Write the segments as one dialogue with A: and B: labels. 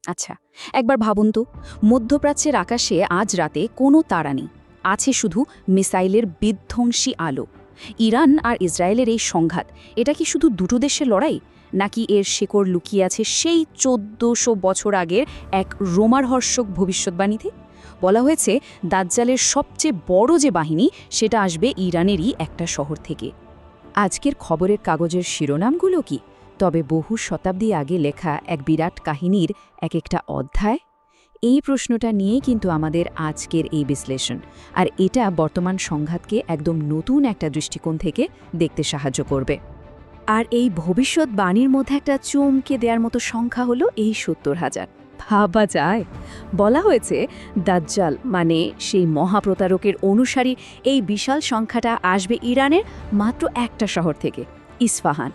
A: আচ্ছা, একবার ভাবুন তো, মধ্যপ্রাচ্যের আকাশে আজ রাতে কোনো তারা নেই, আছে শুধু মিসাইলের বিধ্বংসী আলো। ইরান আর ইসরায়েলের এই সংঘাত, এটা কি শুধু দুটো দেশের লড়াই, নাকি এর শেকড় লুকিয়ে আছে সেই ১৪০০ বছর আগের এক রোমারহর্ষক ভবিষ্যৎবাণীতে? বলা হয়েছে দাজ্জালের সবচেয়ে বড় যে বাহিনী, সেটা আসবে ইরানেরই একটা শহর থেকে। আজকের খবরের কাগজের শিরোনামগুলো কি তবে বহু শতাব্দী আগে লেখা এক বিরাট কাহিনীর এক একটা অধ্যায়? এই প্রশ্নটা নিয়েই কিন্তু আমাদের আজকের এই বিশ্লেষণ, আর এটা বর্তমান সংঘাতকে একদম নতুন একটা দৃষ্টিকোণ থেকে দেখতে সাহায্য করবে। আর এই ভবিষ্যৎবাণীর মধ্যে একটা চমকে দেওয়ার মতো সংখ্যা হলো এই ৭০,০০০। ভাবা যায়, বলা হয়েছে দাজ্জাল মানে সেই মহাপ্রতারকের অনুসারী এই বিশাল সংখ্যাটা আসবে ইরানের মাত্র একটা শহর থেকে, ইস্পাহান,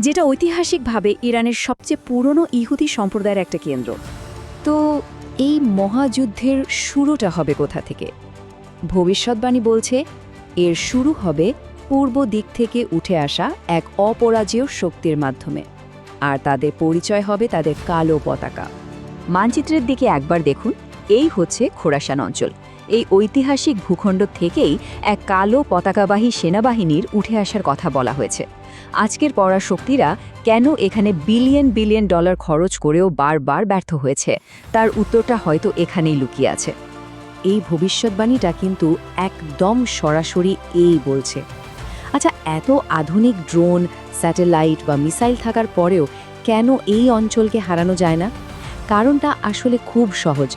A: যেটা ঐতিহাসিকভাবে ইরানের সবচেয়ে পুরনো ইহুদি সম্প্রদায়ের একটা কেন্দ্র। তো এই মহাযুদ্ধের শুরুটা হবে কোথা থেকে? ভবিষ্যৎবাণী বলছে এর শুরু হবে পূর্ব দিক থেকে উঠে আসা এক অপরাজেয় শক্তির মাধ্যমে, আর তাদের পরিচয় হবে তাদের কালো পতাকা। মানচিত্রের দিকে একবার দেখুন, এই হচ্ছে খোরাসান অঞ্চল। এই ঐতিহাসিক ভূখণ্ড থেকেই এক কালো পতাকাবাহী সেনাবাহিনীর উঠে আসার কথা বলা হয়েছে। আজকের পরাশক্তিরা কেন এখানে বিলিয়ন বিলিয়ন ডলার খরচ করেও বারবার ব্যর্থ হয়েছে, তার উত্তরটা হয়তো এখানেই লুকিয়ে আছে। এই ভবিষ্যৎবাণীটা কিন্তু একদম সরাসরি এই বলছে। আচ্ছা, এত আধুনিক ড্রোন, স্যাটেলাইট বা মিসাইল থাকার পরেও কেন এই অঞ্চলকে হারানো যায় না? কারণটা আসলে খুব সহজ।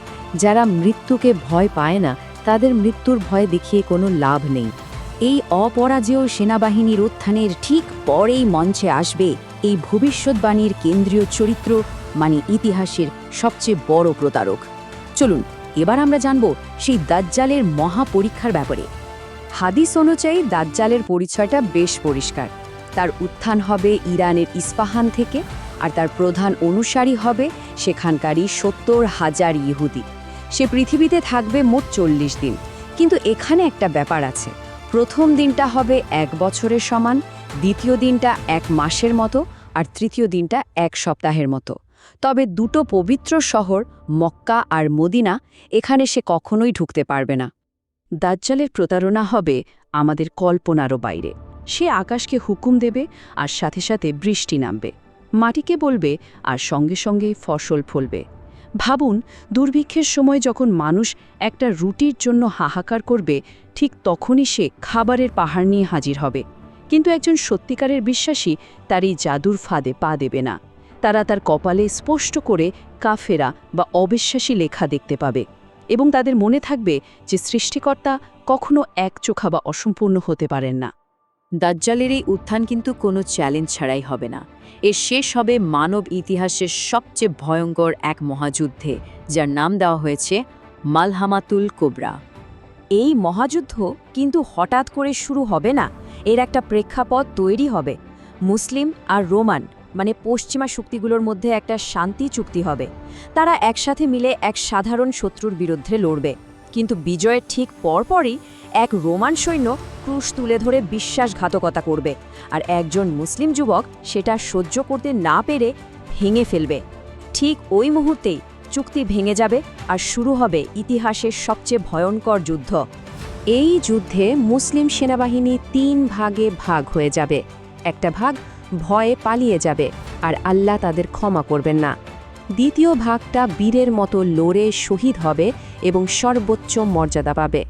A: যারা মৃত্যুকে ভয় পায় না, তাদের মৃত্যুর ভয় দেখিয়ে কোনো লাভ নেই। এই অপরাজেয় সেনাবাহিনীর উত্থানের ঠিক পরেই মঞ্চে আসবে এই ভবিষ্যৎবাণীর কেন্দ্রীয় চরিত্র, মানে ইতিহাসের সবচেয়ে বড় প্রতারক। চলুন এবার আমরা জানব সেই দাজ্জালের মহাপরীক্ষার ব্যাপারে। হাদিস অনুযায়ী দাজ্জালের পরিচয়টা বেশ পরিষ্কার। তার উত্থান হবে ইরানের ইস্পাহান থেকে, আর তার প্রধান অনুসারী হবে সেখানকারই ৭০,০০০ ইহুদি। সে পৃথিবীতে থাকবে মোট ৪০ দিন। কিন্তু এখানে একটা ব্যাপার আছে। প্রথম দিনটা হবে ১ বছরের সমান, দ্বিতীয় দিনটা ১ মাসের মতো, আর তৃতীয় দিনটা ১ সপ্তাহের মতো। তবে দুটো পবিত্র শহর মক্কা আর মদিনা, এখানে সে কখনোই ঢুকতে পারবে না। দাজ্জালের প্রতারণা হবে আমাদের কল্পনারও বাইরে। সে আকাশকে হুকুম দেবে, আর সাথে সাথে বৃষ্টি নামবে, মাটিকে বলবে, আর সঙ্গে সঙ্গেই ফসল ফলবে। ভাবুন, দুর্ভিক্ষের সময় যখন মানুষ একটা রুটির জন্য হাহাকার করবে, ঠিক তখনই সে খাবারের পাহাড় নিয়ে হাজির হবে। কিন্তু একজন সত্যিকারের বিশ্বাসী তার এই জাদুর ফাঁদে পা দেবে না। তারা তার কপালে স্পষ্ট করে কাফেরা বা অবিশ্বাসী লেখা দেখতে পাবে, এবং তাদের মনে থাকবে যে সৃষ্টিকর্তা কখনো একচোখা বা অসম্পূর্ণ হতে পারেন না। দাজ্জালের এই উত্থান কিন্তু কোনো চ্যালেঞ্জ ছাড়াই হবে না। এর শেষ হবে মানব ইতিহাসের সবচেয়ে ভয়ঙ্কর এক মহাযুদ্ধে, যার নাম দেওয়া হয়েছে মালহামাতুল কুবরা। এই মহাযুদ্ধ কিন্তু হঠাৎ করে শুরু হবে না। এর একটা প্রেক্ষাপট তৈরি হবে। মুসলিম আর রোমান মানে পশ্চিমা শক্তিগুলোর মধ্যে একটা শান্তি চুক্তি হবে। তারা একসাথে মিলে এক সাধারণ শত্রুর বিরুদ্ধে লড়বে। কিন্তু বিজয়ের ঠিক পরপরই এক রোমান সৈন্য ক্রুশ তুলে ধরে বিশ্বাসঘাতকতা করবে, আর একজন মুসলিম যুবক সেটা সহ্য করতে না পেরে ভেঙে ফেলবে। ঠিক ওই মুহূর্তেই চুক্তি ভেঙে যাবে, আর শুরু হবে ইতিহাসের সবচেয়ে ভয়ঙ্কর যুদ্ধ। এই যুদ্ধে মুসলিম সেনাবাহিনী ৩ ভাগে ভাগ হয়ে যাবে। একটা ভাগ ভয়ে পালিয়ে যাবে, আর আল্লাহ তাদের ক্ষমা করবেন না। দ্বিতীয় ভাগটা বীরের মতো লড়ে শহীদ হবে এবং সর্বোচ্চ মর্যাদা পাবে।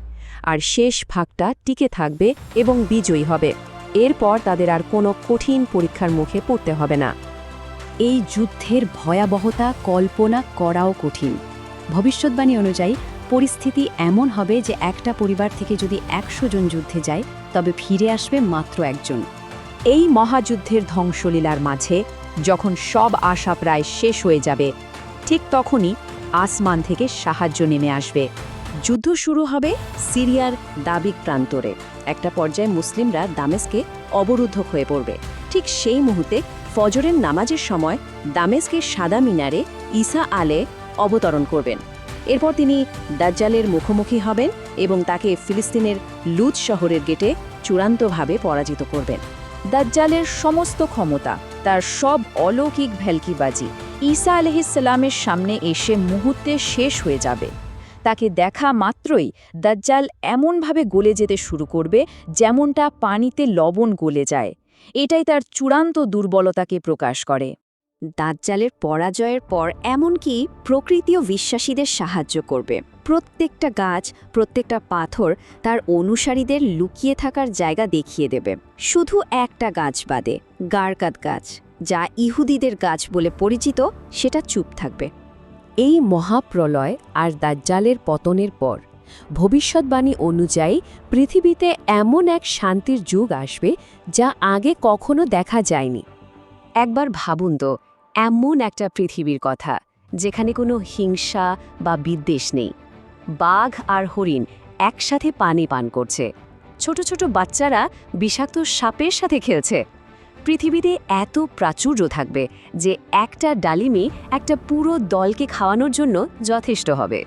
A: আর শেষ ভাগটা টিকে থাকবে এবং বিজয়ী হবে। এরপর তাদের আর কোনো কঠিন পরীক্ষার মুখে পড়তে হবে না। এই যুদ্ধের ভয়াবহতা কল্পনা করাও কঠিন। ভবিষ্যৎবাণী অনুযায়ী পরিস্থিতি এমন হবে যে একটা পরিবার থেকে যদি ১০০ জন যুদ্ধে যায়, তবে ফিরে আসবে মাত্র একজন। এই মহাযুদ্ধের ধ্বংসলীলার মাঝে যখন সব আশা প্রায় শেষ হয়ে যাবে, ঠিক তখনই আসমান থেকে সাহায্য নেমে আসবে। যুদ্ধ শুরু হবে সিরিয়ার দাবিক প্রান্তরে। একটা পর্যায়ে মুসলিমরা দামেস্কে অবরুদ্ধ হয়ে পড়বে। ঠিক সেই মুহূর্তে ফজরের নামাজের সময় দামেস্কের সাদা মিনারে ঈসা আলে অবতরণ করবেন। এরপর তিনি দাজ্জালের মুখোমুখি হবেন এবং তাকে ফিলিস্তিনের লুজ শহরের গেটে চূড়ান্তভাবে পরাজিত করবেন। দাজ্জালের সমস্ত ক্ষমতা, তার সব অলৌকিক ভেলকিবাজি, ঈসা আলাইহিসসালামের সামনে এসে মুহূর্তে শেষ হয়ে যাবে। তাকে দেখা মাত্রই দাজ্জাল এমনভাবে গলে যেতে শুরু করবে যেমনটা পানিতে লবণ গলে যায়। এটাই তার চূড়ান্ত দুর্বলতাকে প্রকাশ করে।
B: দাজ্জালের পরাজয়ের পর এমনকি প্রকৃতিও বিশ্বাসীদের সাহায্য করবে। প্রত্যেকটা গাছ, প্রত্যেকটা পাথর তার অনুসারীদের লুকিয়ে থাকার জায়গা দেখিয়ে দেবে। শুধু একটা গাছ বাদে, গারকাত গাছ, যা ইহুদিদের গাছ বলে পরিচিত, সেটা চুপ থাকবে।
C: এই মহাপ্রলয় আর দাজ্জালের পতনের পর ভবিষ্যৎবাণী অনুযায়ী পৃথিবীতে এমন এক শান্তির যুগ আসবে যা আগে কখনো দেখা যায়নি। একবার ভাবুন তো, এমন একটা পৃথিবীর কথা যেখানে কোনো হিংসা বা বিদ্বেষ নেই। বাঘ আর হরিণ একসাথে পানি পান করছে, ছোট ছোট বাচ্চারা বিষাক্ত সাপের সাথে খেলছে। পৃথিবীতে এত প্রাচুর্য থাকবে যে একটা ডালিমই একটা পুরো দলকে খাওয়ানোর জন্য যথেষ্ট হবে।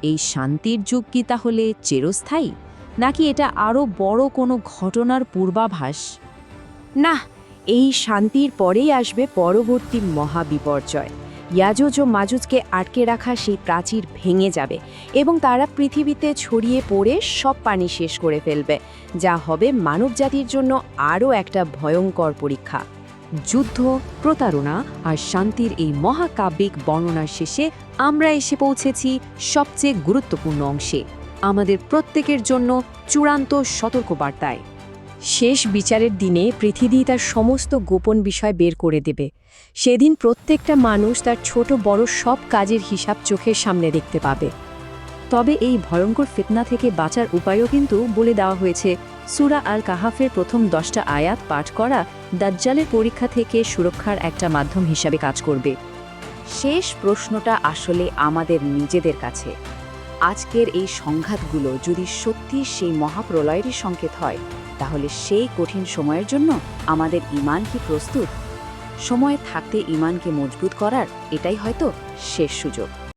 A: এই শান্তির যুগ কি তাহলে চিরস্থায়ী, নাকি এটা আরও বড় কোনো ঘটনার পূর্বাভাস?
C: না, এই শান্তির পরেই আসবে পরবর্তী মহাবিপর্যয়। ইয়াজুজ ও মাজুজকে আটকে রাখা সেই প্রাচীর ভেঙে যাবে এবং তারা পৃথিবীতে ছড়িয়ে পড়ে সব পানি শেষ করে ফেলবে, যা হবে মানবজাতির জন্য আরও একটা ভয়ঙ্কর পরীক্ষা। যুদ্ধ, প্রতারণা আর শান্তির এই মহাকাব্যিক বর্ণনার শেষে আমরা এসে পৌঁছেছি সবচেয়ে গুরুত্বপূর্ণ অংশে, আমাদের প্রত্যেকের জন্য চূড়ান্ত সতর্কবার্তায়। শেষ বিচারের দিনে পৃথিবী তার সমস্ত গোপন বিষয় বের করে দেবে। সেদিন প্রত্যেকটা মানুষ তার ছোট বড় সব কাজের হিসাব চোখের সামনে দেখতে পাবে।
A: তবে এই ভয়ঙ্কর ফিতনা থেকে বাঁচার উপায়ও কিন্তু বলে দেওয়া হয়েছে। সূরা আল কাহাফের প্রথম 10টা আয়াত পাঠ করা দাজ্জালের পরীক্ষা থেকে সুরক্ষার একটা মাধ্যম হিসাবে কাজ করবে। শেষ প্রশ্নটা আসলে আমাদের নিজেদের কাছে। আজকের এই সংঘাতগুলো যদি সত্যি সেই মহাপ্রলয়েরই সংকেত হয়, তাহলে সেই কঠিন সময়ের জন্য আমাদের ঈমান কি প্রস্তুত? সময় থাকতে ঈমানকে মজবুত করার এটাই হয়তো শেষ সুযোগ।